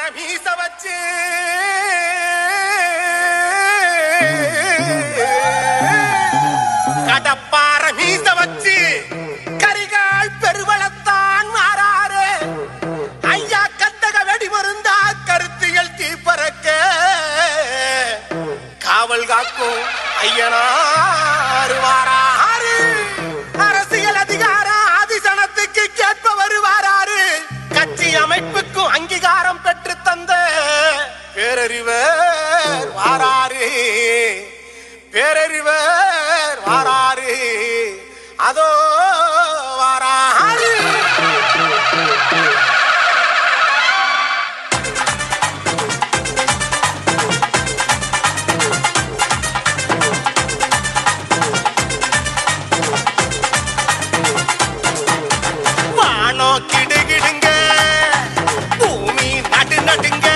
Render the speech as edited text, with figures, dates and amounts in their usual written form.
கடப்பார மீச வச்சு கடப்பார மீச வச்சு கரிகால் பெருவளத்தான் மாறாரு ஐயா கந்தக வெடி மருந்தா கருத்தியல் தீப்பறக்க காவல் காக்கும் ஐயனாரு வாராரு அரசியல் அதிகார ஆதிசனத்துக்கு கேட்பவர் வாராரு கட்சி அமைப்புக்கும் அங்கீகாரம் பெற்று தந்த பேரறிவர் வாராரு பேரறிவர் வாராரு அதோ வாராரு வானோ கிடுகிடுங்க பூமி நடு நடுங்க